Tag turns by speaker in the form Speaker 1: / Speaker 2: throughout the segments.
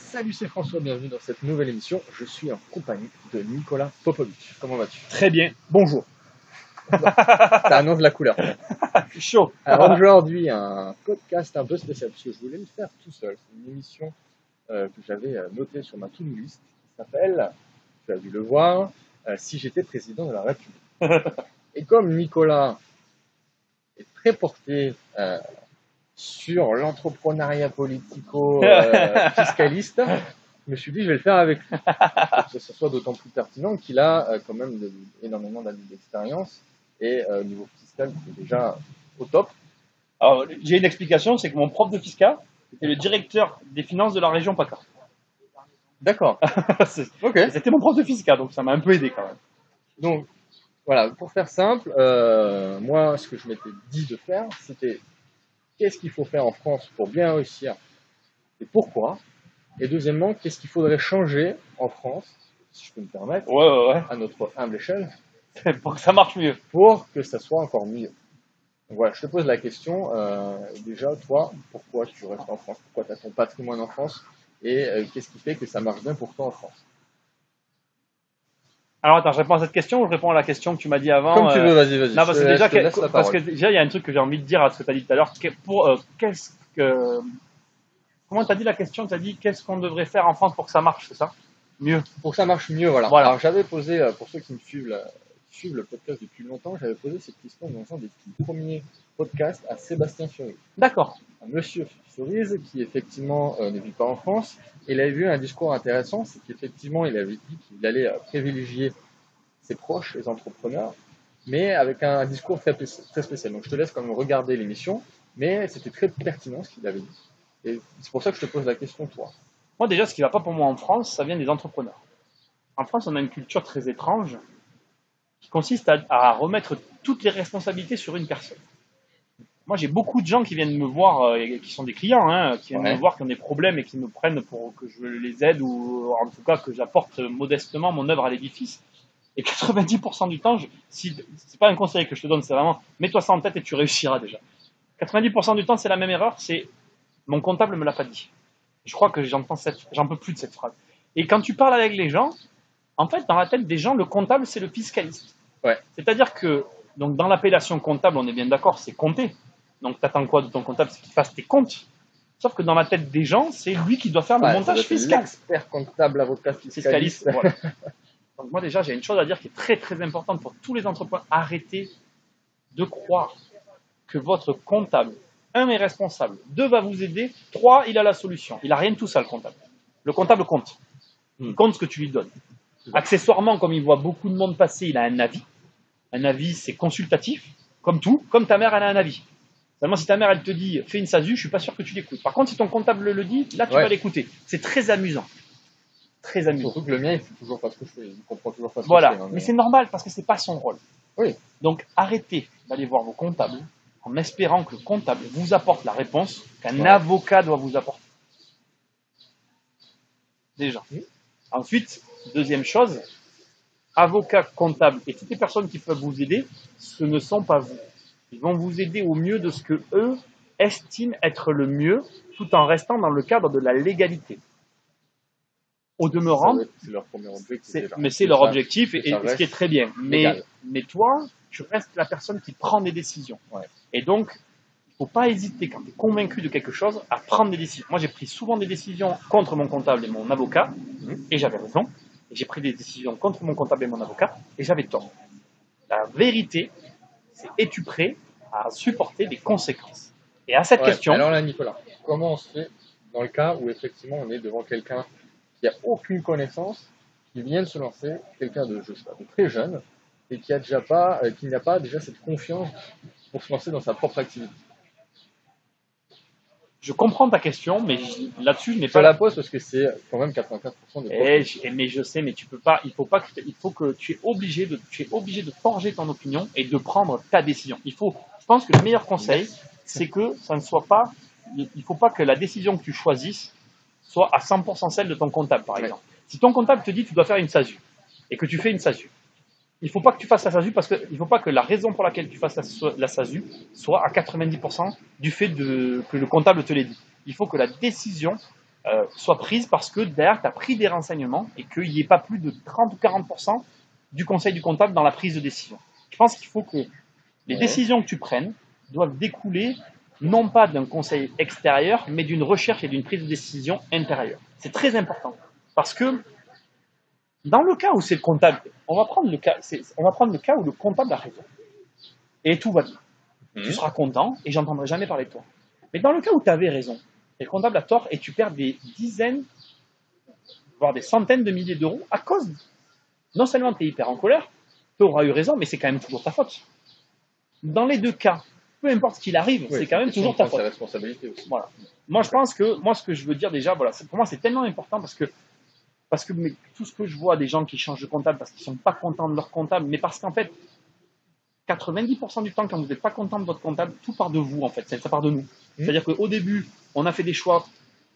Speaker 1: Salut, c'est François, bienvenue dans cette nouvelle émission. Je suis en compagnie de Nicolas Popovic. Comment vas-tu?
Speaker 2: Très bien, bonjour.
Speaker 1: Ça annonce la couleur.
Speaker 2: Je suis chaud.
Speaker 1: Alors aujourd'hui, un podcast un peu spécial, parce que je voulais le faire tout seul. C'est une émission que j'avais notée sur ma to-do list, qui s'appelle, tu as dû le voir, Si j'étais président de la République. Et comme Nicolas est très porté sur l'entrepreneuriat politico-fiscaliste, je me suis dit je vais le faire avec lui, pour que ce soit d'autant plus pertinent qu'il a quand même énormément d'années d'expérience et au niveau fiscal il est déjà au top.
Speaker 2: Alors, j'ai une explication, c'est que mon prof de fiscal était le directeur des finances de la région PACA.
Speaker 1: D'accord. Ok.
Speaker 2: C'était mon prof de fiscal, donc ça m'a un peu aidé quand même.
Speaker 1: Donc voilà, pour faire simple, moi ce que je m'étais dit de faire, c'était qu'est-ce qu'il faut faire en France pour bien réussir et pourquoi. Et deuxièmement, qu'est-ce qu'il faudrait changer en France, si je peux me permettre,
Speaker 2: Ouais.
Speaker 1: à notre humble échelle,
Speaker 2: Pour que ça marche mieux.
Speaker 1: pour que ça soit encore mieux. Donc voilà, je te pose la question, déjà, toi, pourquoi tu restes en France? Pourquoi tu as ton patrimoine en France? Et qu'est-ce qui fait que ça marche bien pour toi en France?
Speaker 2: Alors attends, je réponds à cette question ou je réponds à la question que tu m'as dit avant?
Speaker 1: Comme tu veux, vas-y.
Speaker 2: Non, parce
Speaker 1: Je
Speaker 2: que déjà, il y a un truc que j'ai envie de dire à ce que tu as dit tout à l'heure. Comment tu as dit la question? Tu as dit qu'est-ce qu'on devrait faire en France pour que ça marche, c'est ça? Mieux.
Speaker 1: Pour que ça marche mieux, voilà.
Speaker 2: Voilà.
Speaker 1: Alors j'avais posé, pour ceux qui me suivent le podcast depuis longtemps, j'avais posé cette question dans un des tout premiers podcasts à Sébastien Cerise.
Speaker 2: D'accord.
Speaker 1: Un monsieur Cerise qui effectivement ne vit pas en France. Il avait eu un discours intéressant, c'est qu'effectivement il avait dit qu'il allait privilégier ses proches, les entrepreneurs, mais avec un discours très spécial. Donc je te laisse quand même regarder l'émission, mais c'était très pertinent ce qu'il avait dit. Et c'est pour ça que je te pose la question, toi.
Speaker 2: Moi, déjà, ce qui ne va pas pour moi en France, ça vient des entrepreneurs. En France, on a une culture très étrange qui consiste à remettre toutes les responsabilités sur une personne. Moi, j'ai beaucoup de gens qui viennent me voir, qui sont des clients, qui viennent me voir, qui ont des problèmes et qui me prennent pour que je les aide ou en tout cas que j'apporte modestement mon œuvre à l'édifice. Et 90% du temps, c'est pas un conseil que je te donne, c'est vraiment mets-toi ça en tête et tu réussiras déjà. 90% du temps, c'est la même erreur, c'est mon comptable me l'a pas dit. Je crois que j'en peux plus de cette phrase. Et quand tu parles avec les gens, en fait, dans la tête des gens, le comptable, c'est le fiscaliste.
Speaker 1: Ouais.
Speaker 2: C'est-à-dire que, donc, dans l'appellation comptable, on est bien d'accord, c'est compter. Donc, tu attends quoi de ton comptable? C'est qu'il fasse tes comptes. Sauf que dans la tête des gens, c'est lui qui doit faire le montage fiscal.
Speaker 1: L'expert comptable, avocat fiscaliste.
Speaker 2: Voilà. Donc, moi, déjà, j'ai une chose à dire qui est très, très importante pour tous les entrepreneurs. Arrêtez de croire que votre comptable, 1 est responsable, 2 va vous aider, 3 il a la solution. Il n'a rien de tout ça, le comptable. Le comptable compte. Il compte ce que tu lui donnes. Accessoirement, comme il voit beaucoup de monde passer, il a un avis. Un avis, c'est consultatif, comme tout, comme ta mère, elle a un avis. Seulement, si ta mère, elle te dit, fais une SASU, je suis pas sûr que tu l'écoutes. Par contre, si ton comptable le dit, là, tu vas l'écouter. C'est très amusant. Très amusant.
Speaker 1: Surtout que le mien, il fait toujours pas ce que je fais. Il comprend toujours pas ce
Speaker 2: voilà.
Speaker 1: que je fais.
Speaker 2: Mais c'est normal, parce que c'est pas son rôle.
Speaker 1: Oui.
Speaker 2: Donc, arrêtez d'aller voir vos comptables en espérant que le comptable vous apporte la réponse qu'un avocat doit vous apporter. Déjà. Ensuite, deuxième chose, avocat, comptable et toutes les personnes qui peuvent vous aider, ce ne sont pas vous. Ils vont vous aider au mieux de ce que eux estiment être le mieux, tout en restant dans le cadre de la légalité. Au demeurant,
Speaker 1: c'est leur premier objectif.
Speaker 2: Mais c'est leur objectif, et ce qui est très bien. Mais toi, tu restes la personne qui prend des décisions.
Speaker 1: Ouais.
Speaker 2: Et donc, il ne faut pas hésiter, quand tu es convaincu de quelque chose, à prendre des décisions. Moi, j'ai pris souvent des décisions contre mon comptable et mon avocat, et j'avais raison. Et j'ai pris des décisions contre mon comptable et mon avocat, et j'avais tort. La vérité, c'est es-tu prêt à supporter des conséquences? Et à cette question...
Speaker 1: Alors là, Nicolas, comment on se fait dans le cas où effectivement on est devant quelqu'un qui n'a aucune connaissance, qui vient de se lancer, quelqu'un de très jeune, et qui n'a pas déjà cette confiance pour se lancer dans sa propre activité?
Speaker 2: Je comprends ta question, mais là-dessus, je n'ai
Speaker 1: pas
Speaker 2: la
Speaker 1: pose parce que c'est quand même 84% des
Speaker 2: mais je sais, mais tu peux pas. Il faut que tu es obligé de forger ton opinion et de prendre ta décision. Je pense que le meilleur conseil, c'est que ça ne soit pas. Il faut pas que la décision que tu choisisses soit à 100% celle de ton comptable, par exemple. Si ton comptable te dit que tu dois faire une SASU et que tu fais une SASU, il faut pas que tu fasses la SASU parce qu'il faut pas que la raison pour laquelle tu fasses la SASU soit à 90% du fait que le comptable te l'ait dit. Il faut que la décision soit prise parce que derrière, tu as pris des renseignements et qu'il n'y ait pas plus de 30 ou 40% du conseil du comptable dans la prise de décision. Je pense qu'il faut que les décisions que tu prennes doivent découler non pas d'un conseil extérieur, mais d'une recherche et d'une prise de décision intérieure. C'est très important. Parce que dans le cas où c'est le comptable, on va prendre le cas où le comptable a raison. Et tout va bien. Tu seras content et j'entendrai jamais parler de toi. Mais dans le cas où tu avais raison, et le comptable a tort et tu perds des dizaines, voire des centaines de milliers d'euros à cause, non seulement tu es hyper en colère, tu auras eu raison, mais c'est quand même toujours ta faute. Dans les deux cas, peu importe ce qu'il arrive, c'est quand même toujours ta faute.
Speaker 1: Responsabilité aussi.
Speaker 2: Voilà. Moi, je pense que, ce que je veux dire déjà, voilà, pour moi, c'est tellement important parce que mais tout ce que je vois des gens qui changent de comptable parce qu'ils sont pas contents de leur comptable, mais parce qu'en fait, 90% du temps, quand vous n'êtes pas content de votre comptable, tout part de vous, en fait. Ça part de nous. C'est-à-dire qu'au début, on a fait des choix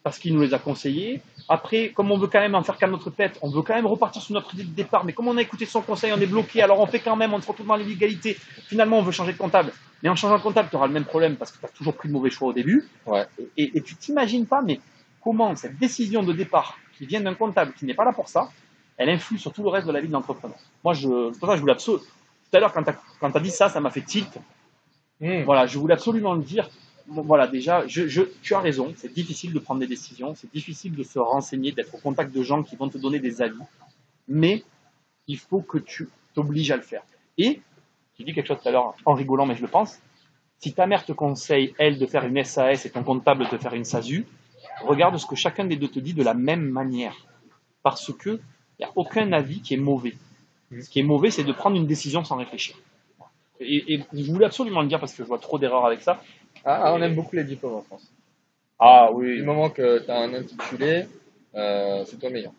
Speaker 2: parce qu'il nous les a conseillés. Après, comme on veut quand même en faire qu'à notre tête, on veut quand même repartir sur notre idée de départ. Mais comme on a écouté son conseil, on est bloqué. Alors on fait quand même, on se retrouve dans l'illégalité. Finalement, on veut changer de comptable. Mais en changeant de comptable, tu auras le même problème parce que tu as toujours pris de mauvais choix au début.
Speaker 1: Ouais.
Speaker 2: Et tu t'imagines pas, mais comment cette décision de départ qui vient d'un comptable qui n'est pas là pour ça, elle influe sur tout le reste de la vie de l'entrepreneur. Moi, c'est pour ça que je voulais absolument. Tout à l'heure, quand tu as dit ça, ça m'a fait tilt. Voilà, je voulais absolument le dire. Voilà, déjà, tu as raison, c'est difficile de prendre des décisions, c'est difficile de se renseigner, d'être au contact de gens qui vont te donner des avis, mais il faut que tu t'obliges à le faire. Et, j'ai dit quelque chose tout à l'heure en rigolant, mais je le pense, si ta mère te conseille, elle, de faire une SAS et ton comptable de faire une SASU, regarde ce que chacun des deux te dit de la même manière. Parce que il n'y a aucun avis qui est mauvais. Ce qui est mauvais, c'est de prendre une décision sans réfléchir. Et je voulais absolument le dire parce que je vois trop d'erreurs avec ça.
Speaker 1: On aime beaucoup les diplômes en France.
Speaker 2: Ah oui.
Speaker 1: Du moment que tu as un intitulé, c'est toi meilleur.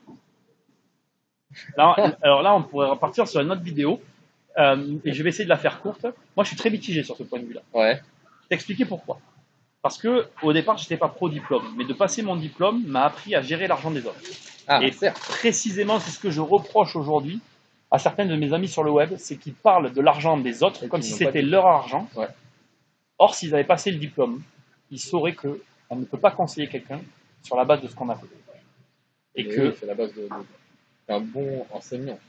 Speaker 2: Alors là, on pourrait repartir sur une autre vidéo. Et je vais essayer de la faire courte. Moi, je suis très mitigé sur ce point de vue-là.
Speaker 1: Ouais.
Speaker 2: Je vais t'expliquer pourquoi. Parce que au départ, je n'étais pas pro-diplôme. Mais de passer mon diplôme m'a appris à gérer l'argent des autres. Et précisément, c'est ce que je reproche aujourd'hui à certains de mes amis sur le web, c'est qu'ils parlent de l'argent des autres comme si c'était leur argent.
Speaker 1: Ouais.
Speaker 2: Or, s'ils avaient passé le diplôme, ils sauraient qu'on ne peut pas conseiller quelqu'un sur la base de ce qu'on a fait.
Speaker 1: Et que c'est la base d'un bon enseignant.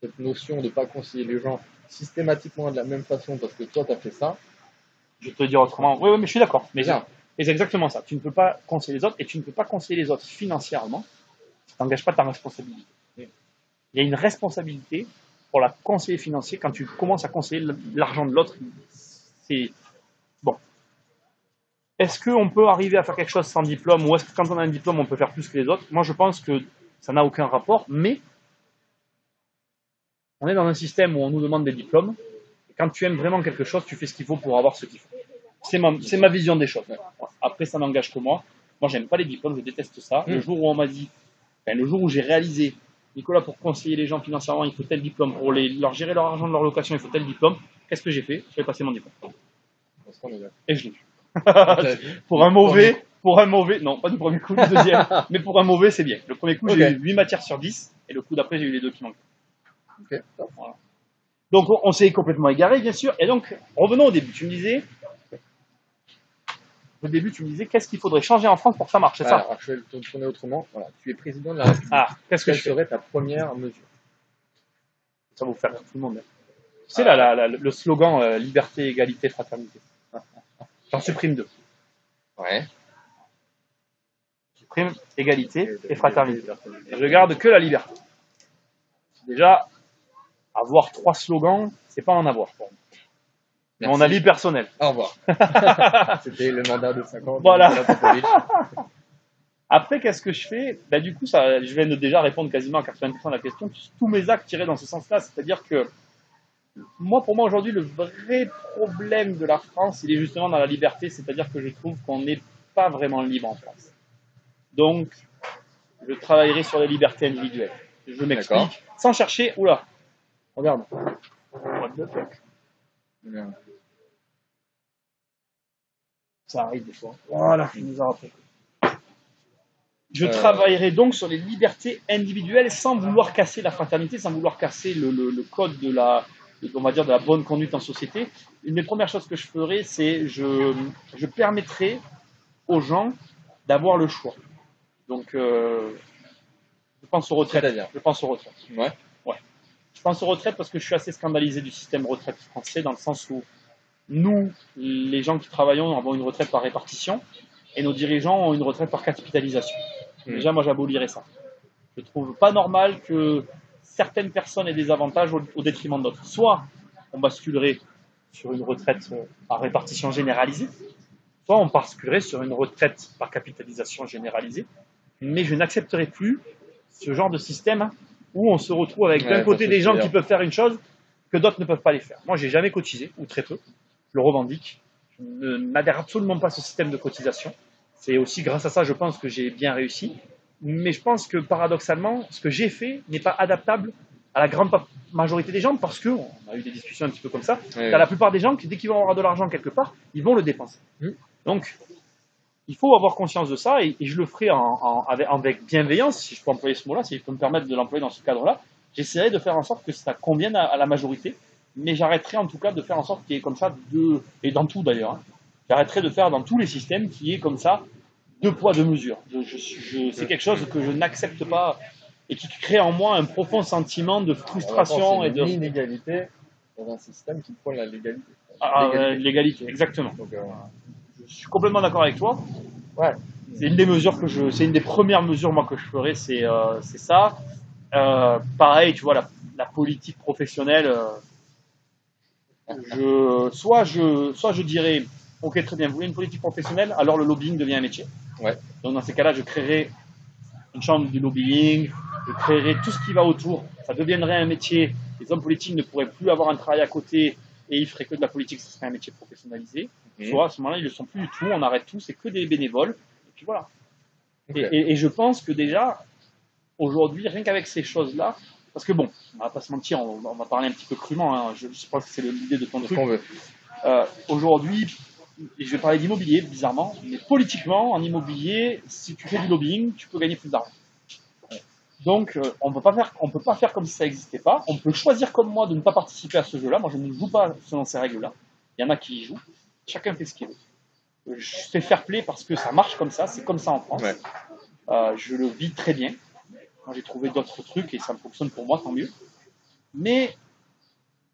Speaker 1: Cette notion de ne pas conseiller les gens systématiquement de la même façon parce que toi, tu as fait ça.
Speaker 2: Je vais te le dire autrement. Oui, mais je suis d'accord. Mais c'est exactement ça. Tu ne peux pas conseiller les autres et tu ne peux pas conseiller les autres financièrement. Tu n'engages pas ta responsabilité. Il y a une responsabilité pour la conseiller financier quand tu commences à conseiller l'argent de l'autre. C'est bon. Est-ce qu'on peut arriver à faire quelque chose sans diplôme ou est-ce que quand on a un diplôme, on peut faire plus que les autres? Moi, je pense que ça n'a aucun rapport, mais on est dans un système où on nous demande des diplômes. Et quand tu aimes vraiment quelque chose, tu fais ce qu'il faut pour avoir ce qu'il faut. C'est ma vision des choses. Après, ça n'engage que moi. Moi, j'aime pas les diplômes, je déteste ça. Le jour où on m'a dit, le jour où j'ai réalisé, Nicolas, pour conseiller les gens financièrement, il faut tel diplôme. Pour leur gérer leur argent de leur location, il faut tel diplôme. Qu'est-ce que j'ai fait? J'ai passé mon diplôme. Et je l'ai eu. Pour un mauvais, non, pas du premier coup, du deuxième, mais pour un mauvais, c'est bien. Le premier coup, j'ai eu 8 matières sur 10, et le coup d'après, j'ai eu les 2 qui manquaient. Voilà. Donc, on s'est complètement égaré, bien sûr. Et donc, revenons au début. Au début, tu me disais, qu'est-ce qu'il faudrait changer en France pour que ça marche, c'est ça?
Speaker 1: Alors, je vais le tourner autrement. Voilà. Tu es président de la République.
Speaker 2: Quelle
Speaker 1: serait ta première mesure?
Speaker 2: Ça va vous faire tout le monde. Tu sais, le slogan liberté, égalité, fraternité. J'en supprime 2.
Speaker 1: Ouais.
Speaker 2: Supprime égalité et fraternité. Je garde que la liberté. Déjà, avoir 3 slogans, c'est pas en avoir. Mon avis personnel.
Speaker 1: Au revoir. C'était le mandat de 5 ans.
Speaker 2: Voilà. Après, qu'est-ce que je fais? Du coup, je viens de déjà répondre quasiment à 80% de la question. Tous mes actes tiraient dans ce sens-là. C'est-à-dire que pour moi, aujourd'hui, le vrai problème de la France, il est justement dans la liberté. C'est-à-dire que je trouve qu'on n'est pas vraiment libre en France. Donc, je travaillerai sur les libertés individuelles. Je m'explique. Sans chercher. Oula. Regarde. What the fuck? Ça arrive des fois. Voilà, il nous a rappelé. Je travaillerai donc sur les libertés individuelles sans vouloir casser la fraternité, sans vouloir casser le code de la bonne conduite en société. Une des premières choses que je ferai, c'est je permettrai aux gens d'avoir le choix. Donc, je pense aux retraites.
Speaker 1: C'est-à-dire
Speaker 2: Je pense aux retraites.
Speaker 1: Ouais.
Speaker 2: Ouais. Je pense aux retraites parce que je suis assez scandalisé du système retraite français, dans le sens où nous, les gens qui travaillons, avons une retraite par répartition et nos dirigeants ont une retraite par capitalisation. Déjà, moi, j'abolirais ça. Je trouve pas normal que certaines personnes aient des avantages au détriment d'autres. Soit on basculerait sur une retraite par répartition généralisée, soit on basculerait sur une retraite par capitalisation généralisée. Mais je n'accepterai plus ce genre de système où on se retrouve avec d'un côté des gens qui peuvent faire une chose que d'autres ne peuvent pas les faire. Moi, j'ai jamais cotisé, ou très peu. Je le revendique. Je n'adhère absolument pas à ce système de cotisation. C'est aussi grâce à ça, je pense, que j'ai bien réussi. Mais je pense que paradoxalement, ce que j'ai fait n'est pas adaptable à la grande majorité des gens, parce qu'on a eu des discussions un petit peu comme ça. T'as la plupart des gens qui, dès qu'ils vont avoir de l'argent quelque part, ils vont le dépenser. Donc, il faut avoir conscience de ça, et je le ferai avec bienveillance, si je peux employer ce mot-là, si je peux me permettre de l'employer dans ce cadre-là. J'essaierai de faire en sorte que ça convienne à la majorité, mais j'arrêterai en tout cas de faire en sorte qu'il y ait comme ça, et dans tout d'ailleurs, j'arrêterai de faire dans tous les systèmes qu'il y ait comme ça, 2 poids, 2 mesures. C'est quelque chose que je n'accepte pas et qui crée en moi un profond sentiment de frustration et de
Speaker 1: l'inégalité dans un système qui prône la légalité.
Speaker 2: L'égalité, exactement. Donc, je suis complètement d'accord avec toi.
Speaker 1: Ouais.
Speaker 2: C'est une des mesures c'est une des premières mesures moi que je ferai, c'est ça. Pareil, tu vois, la politique professionnelle. Soit je dirais, ok, très bien, vous voulez une politique professionnelle, alors le lobbying devient un métier.
Speaker 1: Ouais.
Speaker 2: Donc dans ces cas-là, je créerai une chambre du lobbying, je créerai tout ce qui va autour, ça deviendrait un métier, les hommes politiques ne pourraient plus avoir un travail à côté et ils feraient que de la politique, ce serait un métier professionnalisé. Soit à ce moment-là, ils ne le sont plus du tout, on arrête tout, c'est que des bénévoles, et puis voilà. Et je pense que déjà, aujourd'hui, rien qu'avec ces choses-là, parce que bon, on va pas se mentir, on va parler un petit peu crûment, hein, je pense que c'est l'idée de ton truc. Aujourd'hui, et je vais parler d'immobilier, bizarrement, mais politiquement, en immobilier, si tu fais du lobbying, tu peux gagner plus d'argent. Donc, on ne peut pas faire comme si ça n'existait pas. On peut choisir comme moi de ne pas participer à ce jeu-là. Moi, je ne joue pas selon ces règles-là. Il y en a qui y jouent. Chacun fait ce qu'il veut. Je fais fair play parce que ça marche comme ça. C'est comme ça en France. Ouais. Je le vis très bien. Moi, j'ai trouvé d'autres trucs et ça fonctionne pour moi, tant mieux. Mais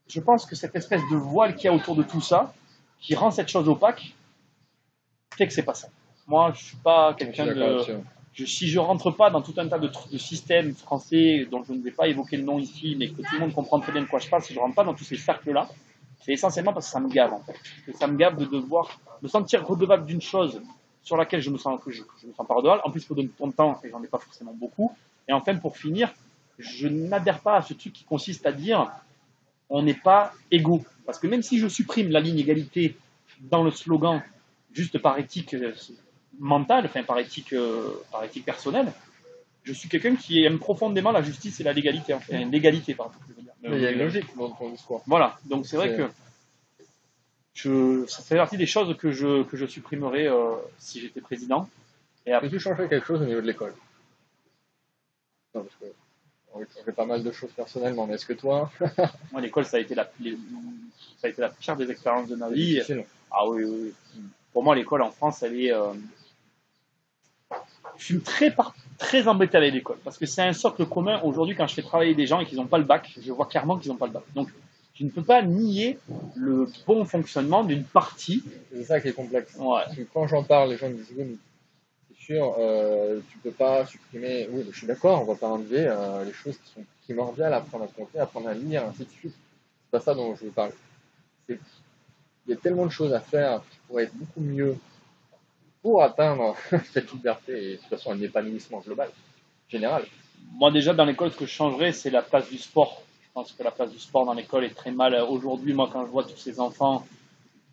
Speaker 2: je pense que cette espèce de voile qu'il y a autour de tout ça, qui rend cette chose opaque, fait que c'est pas ça. Moi, je suis pas quelqu'un de... si je rentre pas dans tout un tas de systèmes français dont je ne vais pas évoquer le nom ici, mais que tout le monde comprend très bien de quoi je parle, si je rentre pas dans tous ces cercles-là, c'est essentiellement parce que ça me gave, en fait. Ça me gave de devoir me sentir redevable d'une chose sur laquelle je me sens pas redevable. En plus, il faut donner ton temps, et j'en ai pas forcément beaucoup. Et enfin, pour finir, je n'adhère pas à ce truc qui consiste à dire on n'est pas égaux. Parce que même si je supprime la ligne égalité dans le slogan, juste par éthique mentale, enfin par éthique personnelle, je suis quelqu'un qui aime profondément la justice et la légalité. Enfin, l'égalité, pardon.
Speaker 1: Mais il y a une logique dans ton discours.
Speaker 2: Voilà, donc c'est vrai que ça fait partie des choses que je supprimerais si j'étais président.
Speaker 1: Et après, tu changerais quelque chose au niveau de l'école? Non, parce que on fait pas mal de choses personnellement, mais est-ce que toi...
Speaker 2: Moi, l'école, ça a été la pire des expériences de ma vie. Ah oui, oui. Pour moi, l'école en France, elle est... Je suis très embêté avec l'école, parce que c'est un socle commun. Aujourd'hui, quand je fais travailler des gens et qu'ils n'ont pas le bac, je vois clairement qu'ils n'ont pas le bac. Donc, je ne peux pas nier le bon fonctionnement d'une partie.
Speaker 1: C'est ça qui est complexe.
Speaker 2: Ouais.
Speaker 1: Quand j'en parle, les gens me disent oui, c'est sûr, tu peux pas supprimer. Oui, je suis d'accord, on va pas enlever les choses qui sont primordiales, apprendre à compter, apprendre à lire, ainsi de suite. C'est pas ça dont je veux parler. Il y a tellement de choses à faire qui pourraient être beaucoup mieux pour atteindre cette liberté et de toute façon un épanouissement global, général.
Speaker 2: Moi déjà dans l'école, ce que je changerais, c'est la place du sport. Je pense que la place du sport dans l'école est très mal. Aujourd'hui, moi quand je vois tous ces enfants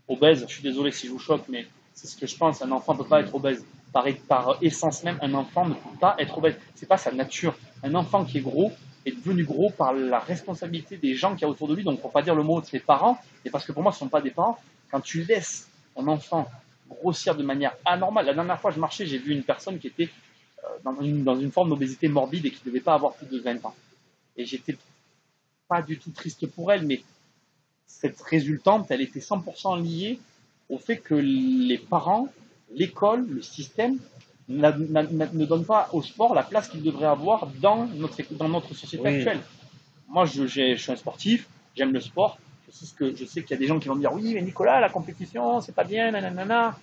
Speaker 2: obèses, je suis désolé si je vous choque, mais c'est ce que je pense, un enfant ne peut pas être obèse. Par essence même, un enfant ne peut pas être obèse. C'est pas sa nature. Un enfant qui est gros est devenu gros par la responsabilité des gens qu'il y a autour de lui. Donc pour pas dire le mot de ses parents, et parce que pour moi ce ne sont pas des parents, quand tu laisses un enfant grossir de manière anormale. La dernière fois je marchais, j'ai vu une personne qui était dans une forme d'obésité morbide et qui ne devait pas avoir plus de 20 ans. Et j'étais pas du tout triste pour elle, mais cette résultante, elle était 100% liée au fait que les parents, l'école, le système ne donne pas au sport la place qu'il devrait avoir dans notre société actuelle. Moi, je suis un sportif, j'aime le sport. Je sais qu'il y a des gens qui vont me dire oui, mais Nicolas, la compétition, c'est pas bien, nanana.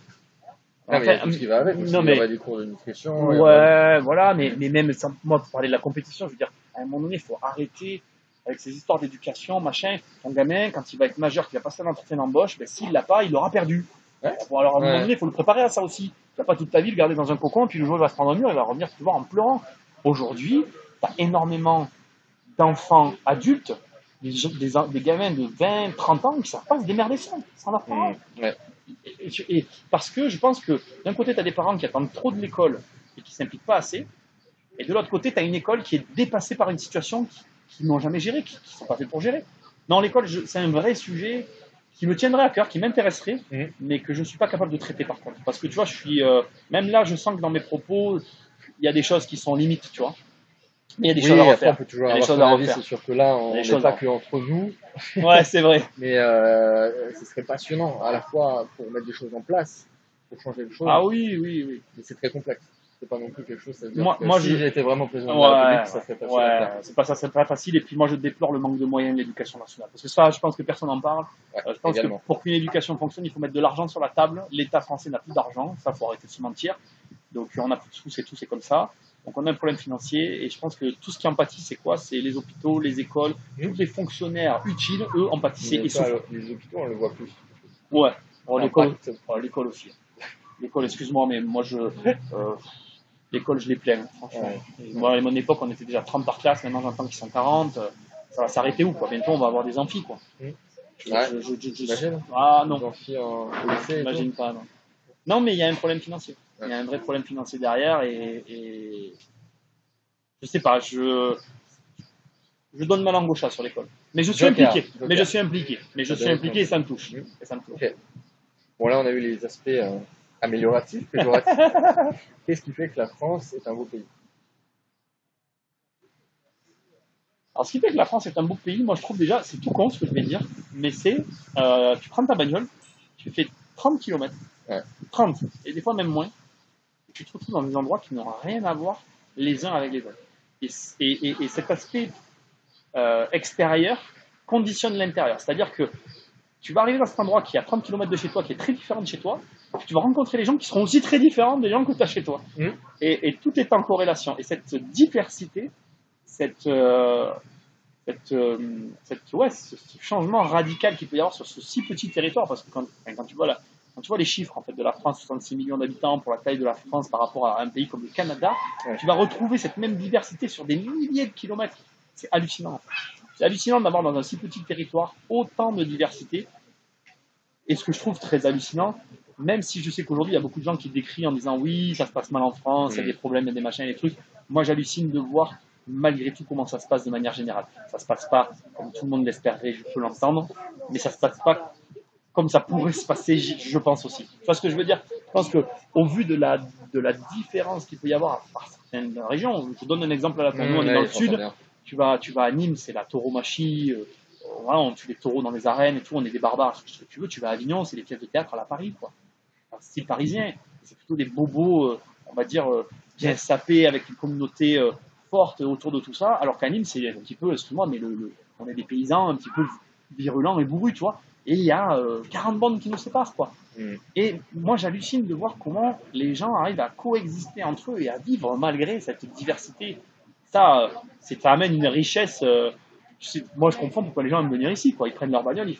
Speaker 1: Ah, mais il y a tout ce qui va avec. Il y aura des cours de nutrition.
Speaker 2: Ouais, voilà, mais même moi, pour parler de la compétition, je veux dire, à un moment donné, il faut arrêter avec ces histoires d'éducation, machin. Ton gamin, quand il va être majeur, qu'il va passer un entretien d'embauche, ben, s'il l'a pas, il aura perdu.
Speaker 1: Ouais.
Speaker 2: Bon, alors, à un moment donné, il faut le préparer à ça aussi. Tu vas pas toute ta vie le garder dans un cocon, puis le jour où il va se prendre un mur, il va revenir te voir en pleurant. Aujourd'hui, tu as énormément d'enfants adultes, des gamins de 20, 30 ans qui ne savent pas se démerder sans leurs parents.
Speaker 1: Ouais.
Speaker 2: Et parce que je pense que d'un côté, tu as des parents qui attendent trop de l'école et qui ne s'impliquent pas assez, et de l'autre côté, tu as une école qui est dépassée par une situation qu'ils n'ont jamais gérée, qui ne sont pas faits pour gérer. Non, l'école, c'est un vrai sujet qui me tiendrait à cœur, qui m'intéresserait, mais que je ne suis pas capable de traiter par contre. Parce que tu vois, même là, je sens que dans mes propos, il y a des choses qui sont limites, tu vois. Mais il y a des choses à refaire.
Speaker 1: On peut toujours avoir son avis, c'est sûr que là, on n'est pas que entre nous.
Speaker 2: Ouais, c'est vrai.
Speaker 1: Mais ce serait passionnant, à la fois pour mettre des choses en place, pour changer les choses.
Speaker 2: Ah oui.
Speaker 1: Mais c'est très complexe. C'est pas non plus quelque chose, ça veut dire
Speaker 2: moi,
Speaker 1: si j'étais vraiment président de la République, ça serait passionnant.
Speaker 2: Ouais, c'est pas facile. Et puis moi, je déplore le manque de moyens de l'éducation nationale. Parce que ça, je pense que personne n'en parle. Je pense que pour qu'une éducation fonctionne, il faut mettre de l'argent sur la table. L'État français n'a plus d'argent. Ça, faut arrêter de se mentir. Donc, on a plus de sous, c'est comme ça. Donc on a un problème financier et je pense que tout ce qui en pâtit, c'est quoi? C'est les hôpitaux, les écoles, tous les fonctionnaires utiles, eux, en pâtissaient et souffrent.
Speaker 1: Les hôpitaux, on le voit plus.
Speaker 2: Ouais, l'école aussi. L'école, excuse-moi, mais moi, l'école, je les plains, franchement. Ouais. Moi, à mon époque, on était déjà 30 par classe, maintenant j'entends qu'ils sont 40. Ça va s'arrêter où, quoi? Bientôt, on va avoir des amphis, quoi. Ah non.
Speaker 1: Des amphis au lycée.
Speaker 2: J'imagine pas, non. Non, mais il y a un problème financier. Il y a un vrai problème financier derrière et je sais pas, je donne ma langue au chat sur l'école. Mais je suis impliqué. Mais je suis impliqué et ça me touche.
Speaker 1: Okay. Bon, là, on a eu les aspects amélioratifs, péjoratifs. Qu'est-ce qui fait que la France est un beau pays?
Speaker 2: Alors, ce qui fait que la France est un beau pays, moi, je trouve déjà, c'est tout con ce que je vais dire, mais c'est, tu prends ta bagnole, tu fais 30 km, 30, et des fois même moins, et tu te retrouves dans des endroits qui n'ont rien à voir les uns avec les autres. Et cet aspect extérieur conditionne l'intérieur. C'est-à-dire que tu vas arriver dans cet endroit qui est à 30 km de chez toi, qui est très différent de chez toi, et tu vas rencontrer des gens qui seront aussi très différents des gens que tu as chez toi. Et tout est en corrélation. Et cette diversité, ce changement radical qu'il peut y avoir sur ce si petit territoire, parce que quand tu vois les chiffres en fait, de la France, 66 millions d'habitants pour la taille de la France par rapport à un pays comme le Canada, tu vas retrouver cette même diversité sur des milliers de kilomètres. C'est hallucinant. C'est hallucinant d'avoir dans un si petit territoire autant de diversité. Et ce que je trouve très hallucinant, même si je sais qu'aujourd'hui il y a beaucoup de gens qui décrient en disant oui, ça se passe mal en France, il y a des problèmes, il y a des machins, des trucs. Moi j'hallucine de voir malgré tout comment ça se passe de manière générale. Ça se passe pas comme tout le monde l'espérait, je peux l'entendre, mais ça se passe pas comme ça pourrait se passer, je pense aussi. Tu vois ce que je veux dire? Je pense que au vu de la différence qu'il peut y avoir par certaines régions, je te donne un exemple à la fin. Nous on est dans le sud, tu vas à Nîmes, c'est la tauromachie, voilà, on tue les taureaux dans les arènes et tout, on est des barbares. Si tu veux, tu vas à Avignon, c'est les pièces de théâtre à la Paris, quoi. Enfin, style parisien. C'est plutôt des bobos, on va dire, bien sapés avec une communauté forte autour de tout ça, alors qu'à Nîmes, c'est un petit peu, excuse-moi, mais on est des paysans un petit peu virulents et bourrus, tu vois. Et il y a 40 bandes qui nous séparent, quoi. Et moi, j'hallucine de voir comment les gens arrivent à coexister entre eux et à vivre malgré cette diversité. Ça amène une richesse. Moi, je comprends pourquoi les gens aiment venir ici, quoi. Ils prennent leur bagnole, ils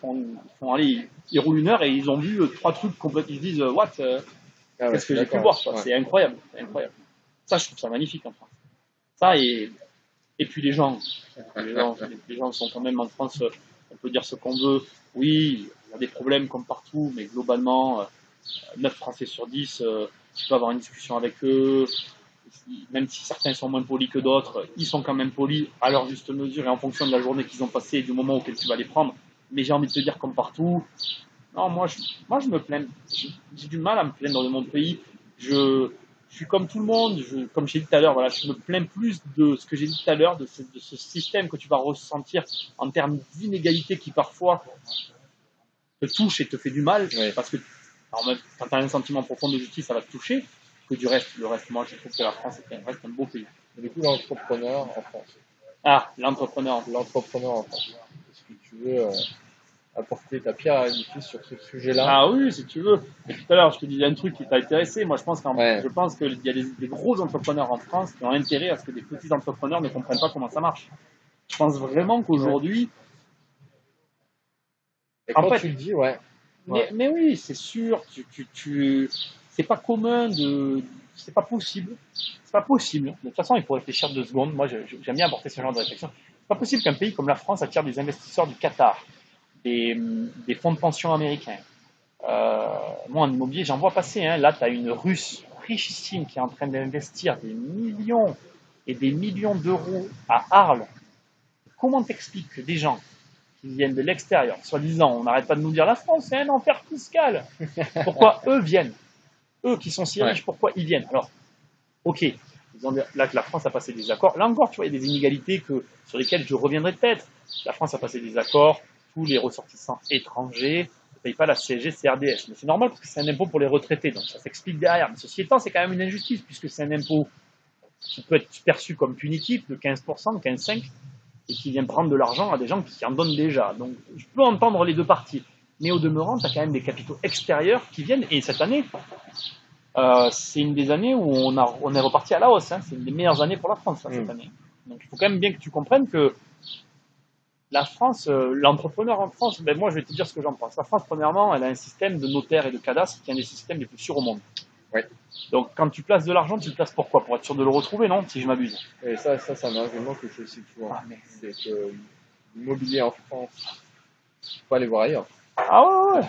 Speaker 2: roulent 1 heure et ils ont vu 3 trucs complètement. Ils se disent, what, qu'est-ce que j'ai pu voir, quoi. C'est incroyable, incroyable. Ça, je trouve ça magnifique en France. Ça et puis les gens sont quand même en France. On peut dire ce qu'on veut. Oui, il y a des problèmes comme partout, mais globalement, 9 Français sur 10, tu peux avoir une discussion avec eux. Même si certains sont moins polis que d'autres, ils sont quand même polis à leur juste mesure et en fonction de la journée qu'ils ont passée et du moment auquel tu vas les prendre. Mais j'ai envie de te dire comme partout, non, moi je me plains. J'ai du mal à me plaindre de mon pays. Je suis comme tout le monde, comme j'ai dit tout à l'heure, voilà, je me plains plus de ce que j'ai dit tout à l'heure, de ce système que tu vas ressentir en termes d'inégalité qui parfois te touche et te fait du mal, parce que quand tu as un sentiment profond de justice, ça va te toucher, que du reste. Le reste, moi, je trouve que la France reste un beau pays.
Speaker 1: Et du coup, l'entrepreneur en France.
Speaker 2: Ah, l'entrepreneur.
Speaker 1: L'entrepreneur en France. Est-ce que tu veux apporter ta pierre à l'édifice sur ce sujet-là?
Speaker 2: Ah oui, si tu veux. Et tout à l'heure, je te disais un truc qui t'a intéressé. Moi, je pense
Speaker 1: Ouais.
Speaker 2: qu'il y a des gros entrepreneurs en France qui ont intérêt à ce que des petits entrepreneurs ne comprennent pas comment ça marche. Je pense vraiment qu'aujourd'hui,
Speaker 1: Et
Speaker 2: en
Speaker 1: quand
Speaker 2: fait,
Speaker 1: tu le dis, ouais.
Speaker 2: mais oui, c'est sûr, c'est pas commun c'est pas possible. C'est pas possible. De toute façon, il faut réfléchir 2 secondes. Moi, j'aime bien apporter ce genre de réflexion. C'est pas possible qu'un pays comme la France attire des investisseurs du Qatar, des fonds de pension américains. Moi, en immobilier, j'en vois passer. Hein. Là, tu as une Russe richissime qui est en train d'investir des millions et des millions d'euros à Arles. Comment t'expliques que des gens qui viennent de l'extérieur, soi-disant, on n'arrête pas de nous dire la France, c'est un enfer fiscal. Pourquoi eux viennent? Eux qui sont si riches, pourquoi ils viennent? Alors, ok, là que la France a passé des accords, là encore, tu vois, il y a des inégalités sur lesquelles je reviendrai peut-être. La France a passé des accords, tous les ressortissants étrangers ne payent pas la CSG, CRDS. Mais c'est normal parce que c'est un impôt pour les retraités, donc ça s'explique derrière. Mais ceci étant, c'est quand même une injustice puisque c'est un impôt qui peut être perçu comme punitif de 15%, 15,5%, et qui vient prendre de l'argent à des gens qui en donnent déjà. Donc je peux entendre les deux parties. Mais au demeurant, tu as quand même des capitaux extérieurs qui viennent. Et cette année, c'est une des années où on est reparti à la hausse. Hein. C'est une des meilleures années pour la France, cette année. Donc il faut quand même bien que tu comprennes que la France, l'entrepreneur en France, ben moi je vais te dire ce que j'en pense. La France, premièrement, elle a un système de notaire et de cadastre qui est un des systèmes les plus sûrs au monde.
Speaker 1: Ouais.
Speaker 2: Donc quand tu places de l'argent, tu le places pourquoi? Pour être sûr de le retrouver, non? Si je m'abuse.
Speaker 1: Et ça c'est un argument que je cite souvent. C'est que l'immobilier en France, il faut aller voir ailleurs.
Speaker 2: Ah ouais.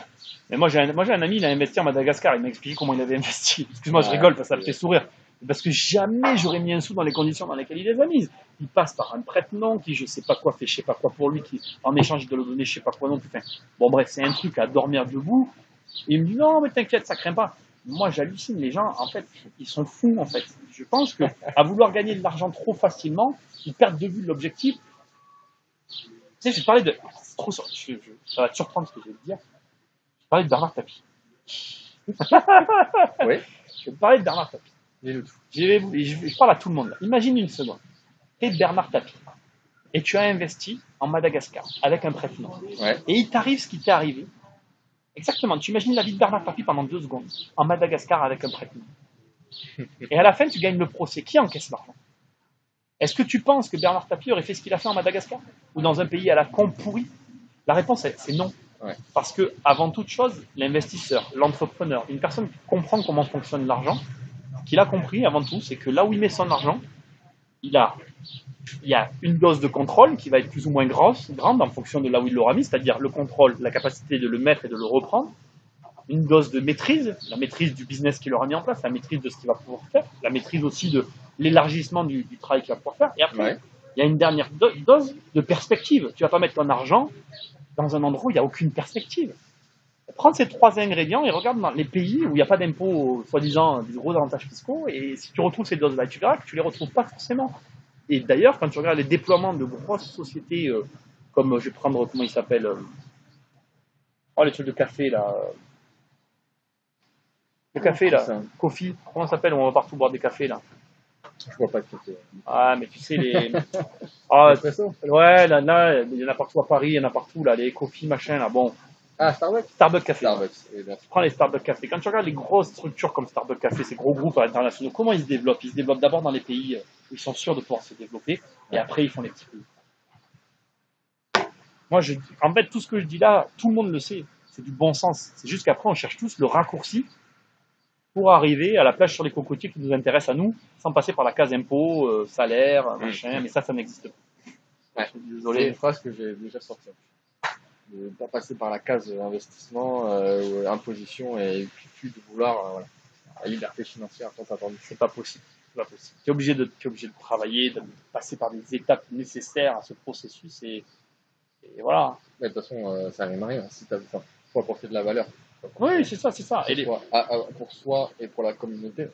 Speaker 2: Mais moi j'ai un ami, il a investi en Madagascar, il m'a expliqué comment il avait investi. Excuse-moi, je rigole parce que ça me fait sourire. Parce que jamais j'aurais mis un sou dans les conditions dans lesquelles il les a mises. Il passe par un prête-nom qui je sais pas quoi fait je sais pas quoi pour lui, qui en échange il doit le donner je sais pas quoi non plus. Enfin, bon bref, c'est un truc à dormir debout. Et il me dit non mais t'inquiète, ça craint pas. Moi j'hallucine, les gens en fait, ils sont fous en fait. Je pense que à vouloir gagner de l'argent trop facilement, ils perdent de vue l'objectif. Tu sais, je vais te parler de... C'est trop... ça va te surprendre ce que je vais te dire. Je vais te parler de Bernard Tapie.
Speaker 1: Oui.
Speaker 2: Je vais te parler de Bernard Tapie.
Speaker 1: Dis-le tout.
Speaker 2: Je parle à tout le monde. Là. Imagine une seconde. Tu es Bernard Tapie. Et tu as investi en Madagascar avec un prête-nom.
Speaker 1: Ouais.
Speaker 2: Et il t'arrive ce qui t'est arrivé. Exactement. Tu imagines la vie de Bernard Tapie pendant 2 secondes. En Madagascar avec un prête-nom. Et à la fin, tu gagnes le procès. Qui encaisse l'argent? Est-ce que tu penses que Bernard Tapie aurait fait ce qu'il a fait en Madagascar? Ou dans un pays à la con pourri? La réponse c'est non.
Speaker 1: Ouais.
Speaker 2: Parce que, avant toute chose, l'investisseur, l'entrepreneur, une personne qui comprend comment fonctionne l'argent, ce qu'il a compris avant tout, c'est que là où il met son argent, il y a une dose de contrôle qui va être plus ou moins grande en fonction de là où il l'aura mis, c'est-à-dire le contrôle, la capacité de le mettre et de le reprendre, une dose de maîtrise, la maîtrise du business qu'il aura mis en place, la maîtrise de ce qu'il va pouvoir faire, la maîtrise aussi de l'élargissement du travail qu'il va pouvoir faire, et après, il y a une dernière dose de perspective. Tu vas pas mettre ton argent dans un endroit où il n'y a aucune perspective. Prends ces 3 ingrédients et regarde dans les pays où il n'y a pas d'impôts, soi-disant, des gros avantages fiscaux, et si tu retrouves ces doses-là, tu verras que tu ne les retrouves pas forcément. Et d'ailleurs, quand tu regardes les déploiements de grosses sociétés, comme, je vais prendre, comment il s'appelle, les trucs de café, là. Le café, là, Coffee, comment ça s'appelle, on va partout boire des cafés, là.
Speaker 1: Je vois pas de café.
Speaker 2: Ah, mais tu sais, les... Ah, ouais, là, il y en a partout à Paris, il y en a partout, là, les Coffee, machin, là, bon.
Speaker 1: Ah, Starbucks.
Speaker 2: Starbucks Café.
Speaker 1: Starbucks.
Speaker 2: Tu prends les Starbucks Café. Quand tu regardes les grosses structures comme Starbucks Café, ces gros groupes internationaux, comment ils se développent? Ils se développent d'abord dans les pays où ils sont sûrs de pouvoir se développer, et après ils font les petits pays. Moi, en fait, tout ce que je dis là, tout le monde le sait. C'est du bon sens. C'est juste qu'après, on cherche tous le raccourci pour arriver à la plage sur les cocotiers qui nous intéresse à nous, sans passer par la case impôt, salaire, machin, mais ça n'existe pas.
Speaker 1: Ouais. Désolé. C'est une phrase que j'ai déjà sortie. De ne pas passer par la case investissement, imposition et puis de vouloir la liberté financière tant attendue.
Speaker 2: C'est pas possible. Tu es obligé de travailler, de passer par des étapes nécessaires à ce processus et voilà.
Speaker 1: Mais de toute façon, ça n'arrive à rien. Si il faut apporter de la valeur.
Speaker 2: Oui, c'est ça.
Speaker 1: Pour soi et pour la communauté.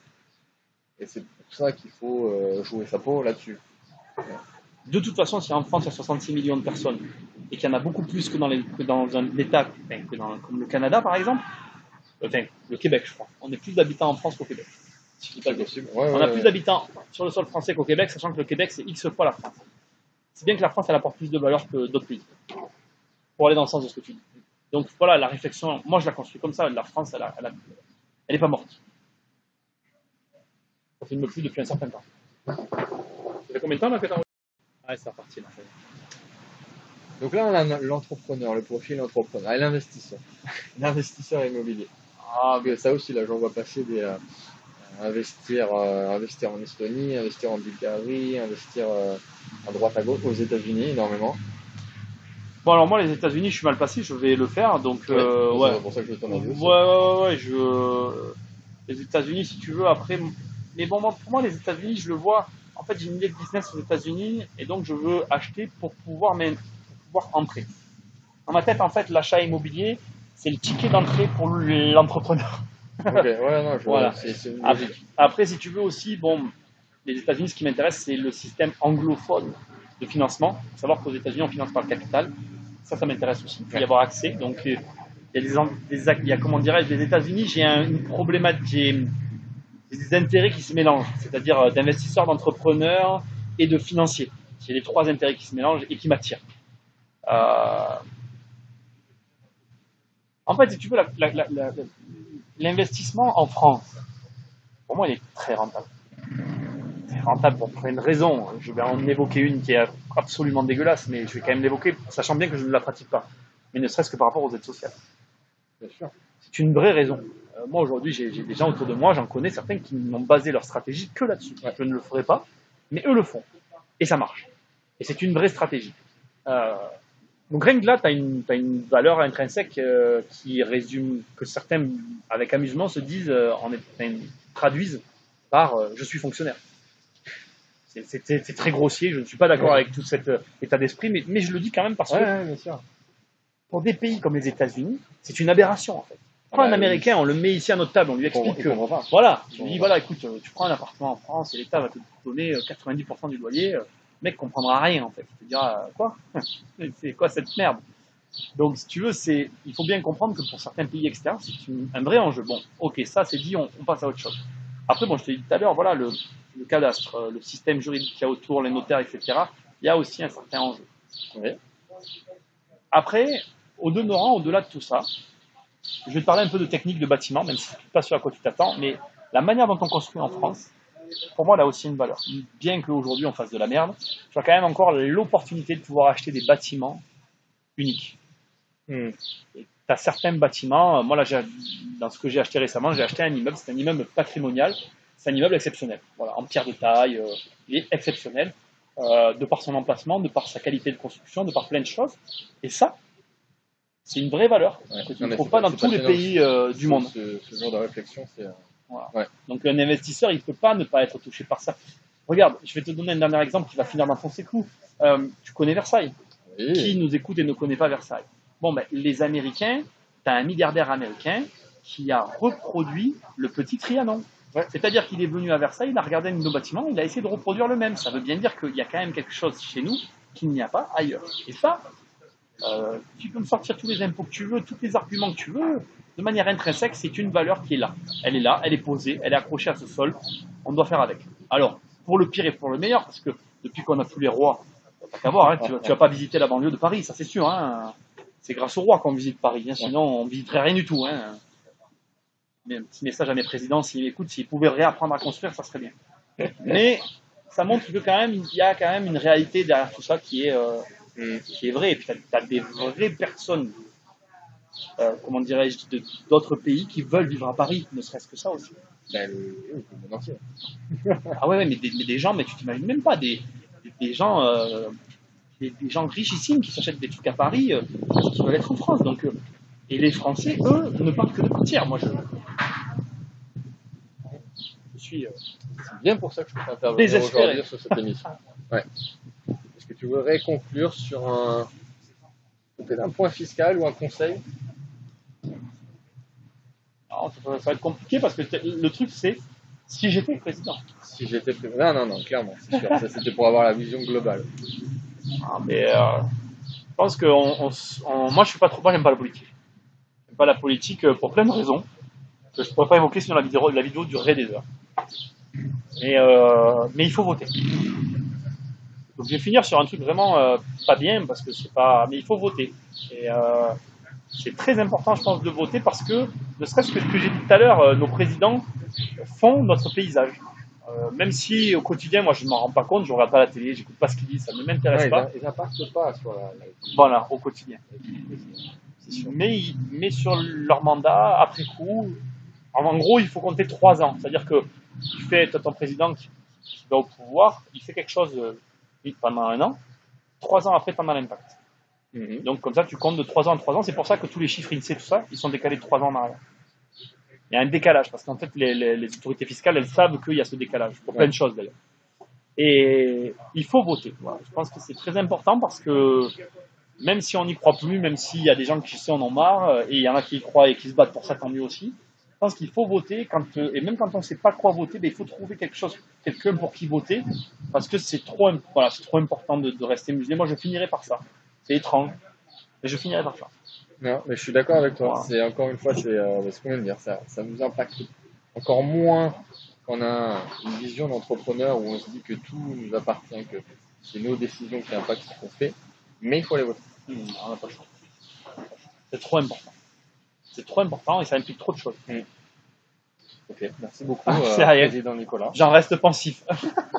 Speaker 1: Et c'est pour ça qu'il faut jouer sa peau là-dessus.
Speaker 2: De toute façon, si en France il y a 66 millions de personnes et qu'il y en a beaucoup plus que dans un État, comme le Canada par exemple, enfin le Québec je crois, on est plus d'habitants en France qu'au Québec. Si je dis pas
Speaker 1: C'est
Speaker 2: de
Speaker 1: possible.
Speaker 2: On a plus d'habitants sur le sol français qu'au Québec, sachant que le Québec, c'est X fois la France. C'est bien que la France, elle apporte plus de valeur que d'autres pays, pour aller dans le sens de ce que tu dis. Donc voilà, la réflexion, moi je la construis comme ça, la France, elle est pas morte. Ça filme plus depuis un certain temps. Ça fait combien de temps là que t'as enregistré? Ouais, c'est reparti là.
Speaker 1: Donc là, on a l'entrepreneur, le profil entrepreneur et l'investisseur. L'investisseur immobilier.
Speaker 2: Ah,
Speaker 1: Parce que ça aussi, là, j'en vois passer des investir en Estonie, investir en Bulgarie, investir à droite à gauche, aux États-Unis énormément.
Speaker 2: bon, alors moi, les États-Unis, je suis mal passé, je vais le faire, donc ouais.
Speaker 1: C'est pour ça que je t'en ai dit aussi.
Speaker 2: Ouais, les États-Unis, si tu veux, après. Mais bon, pour moi, les États-Unis, je le vois. En fait, j'ai une idée de business aux États-Unis et donc je veux acheter pour pouvoir entrer. Dans ma tête, en fait, l'achat immobilier, c'est le ticket d'entrée pour l'entrepreneur.
Speaker 1: Ok, ouais, non,
Speaker 2: Voilà.
Speaker 1: c'est une logique.
Speaker 2: Après, si tu veux aussi, bon, les États-Unis, ce qui m'intéresse, c'est le système anglophone de financement. Il faut savoir qu'aux États-Unis, on finance par le capital. Ça m'intéresse aussi. Il faut y avoir accès. Donc, il y a comment dirais-je, les États-Unis, j'ai une problématique, j'ai des intérêts qui se mélangent, c'est-à-dire d'investisseurs, d'entrepreneurs et de financiers. J'ai les trois intérêts qui se mélangent et qui m'attirent. En fait, si tu veux, l'investissement en France, pour moi, il est très rentable. Très rentable pour une raison. Je vais en évoquer une qui est absolument dégueulasse, mais je vais quand même l'évoquer, sachant bien que je ne la pratique pas. Mais ne serait-ce que par rapport aux aides sociales.
Speaker 1: Bien sûr.
Speaker 2: C'est une vraie raison. Moi, aujourd'hui, j'ai des gens autour de moi, j'en connais certains qui n'ont basé leur stratégie que là-dessus.
Speaker 1: Ouais.
Speaker 2: Je ne le ferai pas, mais eux le font. Et ça marche. Et c'est une vraie stratégie. Donc rien que là, tu as une valeur intrinsèque qui résume, que certains, avec amusement, se disent, traduisent par je suis fonctionnaire. C'est très grossier, je ne suis pas d'accord avec tout cet état d'esprit, mais je le dis quand même parce que
Speaker 1: bien sûr.
Speaker 2: pour des pays comme les États-Unis, c'est une aberration en fait. Prends un Américain, on le met ici à notre table, on lui explique que, voilà, je lui dis, voilà, écoute, tu prends un appartement en France et l'État va te donner 90% du loyer, le mec comprendra rien en fait. Il te dira, quoi? C'est quoi cette merde? Donc, si tu veux, il faut bien comprendre que pour certains pays externes, c'est un vrai enjeu. Bon, ok, ça c'est dit, on passe à autre chose. Après, bon, je t'ai dit tout à l'heure, voilà, le cadastre, le système juridique qu'il y a autour, les notaires, etc., il y a aussi un certain enjeu.
Speaker 1: Oui.
Speaker 2: Après, au demeurant, au-delà de tout ça, je vais te parler un peu de technique de bâtiment, même si c'est pas ce à quoi tu t'attends, mais la manière dont on construit en France, pour moi, elle a aussi une valeur. Bien qu'aujourd'hui on fasse de la merde, tu as quand même encore l'opportunité de pouvoir acheter des bâtiments uniques. Tu as certains bâtiments, moi là, dans ce que j'ai acheté récemment, j'ai acheté un immeuble, c'est un immeuble patrimonial, c'est un immeuble exceptionnel. Voilà, en pierre de taille, il est exceptionnel, de par son emplacement, de par sa qualité de construction, de par plein de choses. Et ça, c'est une vraie valeur que tu ne trouves pas dans tous les pays du monde.
Speaker 1: Ce genre de réflexion, c'est...
Speaker 2: Voilà.
Speaker 1: Ouais.
Speaker 2: Donc un investisseur, il ne peut pas ne pas être touché par ça. Regarde, je vais te donner un dernier exemple qui va finir d'enfoncer clous. Tu connais Versailles.
Speaker 1: Oui.
Speaker 2: Qui nous écoute et ne connaît pas Versailles? Bon, ben, les Américains, tu as un milliardaire américain qui a reproduit le petit Trianon.
Speaker 1: Ouais.
Speaker 2: C'est-à-dire qu'il est venu à Versailles, il a regardé un de nos bâtiments, il a essayé de reproduire le même. Ça veut bien dire qu'il y a quand même quelque chose chez nous qu'il n'y a pas ailleurs. Et ça, tu peux me sortir tous les impôts que tu veux, tous les arguments que tu veux, de manière intrinsèque, c'est une valeur qui est là. Elle est là, elle est posée, elle est accrochée à ce sol, on doit faire avec. Alors, pour le pire et pour le meilleur, parce que depuis qu'on a tous les rois, t'as qu'à voir, hein, tu vas pas visiter la banlieue de Paris, ça c'est sûr. Hein. C'est grâce aux rois qu'on visite Paris, hein, sinon on visiterait rien du tout. Hein. Mais un petit message à mes présidents, s'ils m'écoutent, s'ils pouvaient réapprendre à construire, ça serait bien. Mais ça montre que quand même, il y a quand même une réalité derrière tout ça qui est vraie. Et puis tu as des vraies personnes, comment dirais-je, d'autres pays qui veulent vivre à Paris, ne serait-ce que ça aussi.
Speaker 1: Ben, le monde entier.
Speaker 2: Ah ouais, mais des gens, mais tu t'imagines même pas, des gens, des gens richissimes qui s'achètent des trucs à Paris, qui veulent être en France. Donc, et les Français, eux, ne parlent que de partir. Moi, je suis
Speaker 1: C'est bien pour ça que je peux intervenir
Speaker 2: désespéré
Speaker 1: aujourd'hui sur cette émission. Ouais. Est-ce que tu voudrais conclure sur peut-être un point fiscal ou un conseil?
Speaker 2: Non, ça va être compliqué parce que le truc, c'est si j'étais président.
Speaker 1: Si j'étais président. Non, clairement, c'est sûr. Ça, c'était pour avoir la vision globale.
Speaker 2: Ah, mais je pense que moi, je suis pas trop. Moi, j'aime pas la politique. J'aime pas la politique pour plein de raisons que je pourrais pas évoquer sinon la vidéo durerait des heures. Mais il faut voter. Donc je vais finir sur un truc vraiment pas bien parce que c'est pas, mais il faut voter. Et c'est très important, je pense, de voter parce que, ne serait-ce que ce que j'ai dit tout à l'heure, nos présidents font notre paysage. Même si au quotidien, moi, je ne m'en rends pas compte, je ne regarde pas la télé, j'écoute pas ce qu'ils disent, ça ne m'intéresse
Speaker 1: Ouais,
Speaker 2: pas.
Speaker 1: ils n'impactent pas sur la vie.
Speaker 2: Voilà, au quotidien. C'est sûr. Mais sur leur mandat, après coup, en gros, il faut compter 3 ans. C'est-à-dire que tu fais ton président qui va au pouvoir, il fait quelque chose pendant 1 an, 3 ans après, tu en as l'impact. Donc comme ça, tu comptes de 3 ans en 3 ans. C'est pour ça que tous les chiffres INSEE, tout ça, ils sont décalés de 3 ans en arrière. Il y a un décalage, parce qu'en fait, les autorités fiscales, elles savent qu'il y a ce décalage, pour plein de choses d'ailleurs. Et il faut voter. Voilà. Je pense que c'est très important parce que même si on n'y croit plus, même s'il y a des gens qui en ont marre, et il y en a qui y croient et qui se battent pour ça, tant mieux aussi, je pense qu'il faut voter, et même quand on ne sait pas quoi voter, il faut trouver quelqu'un pour qui voter, parce que c'est trop important de rester muselé. Moi, je finirai par ça. C'est étrange, mais je finirai par ça.
Speaker 1: Non, mais je suis d'accord avec toi.
Speaker 2: Voilà.
Speaker 1: C'est encore une fois, c'est ce qu'on vient de dire. Ça nous impacte encore moins qu'on a une vision d'entrepreneur où on se dit que tout nous appartient, que c'est nos décisions qui impactent ce qu'on fait. Mais il faut les voter.
Speaker 2: On n'a pas le choix. C'est trop important. C'est trop important et ça implique trop de choses.
Speaker 1: Ok, merci beaucoup,
Speaker 2: C'est rien.
Speaker 1: Président Nicolas.
Speaker 2: J'en reste pensif.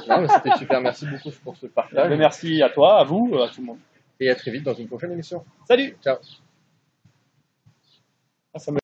Speaker 1: Non, mais c'était super. Merci beaucoup pour ce partage.
Speaker 2: Merci à toi, à vous, à tout le monde.
Speaker 1: Et à très vite dans une prochaine émission.
Speaker 2: Salut.
Speaker 1: Ciao.
Speaker 2: Ça me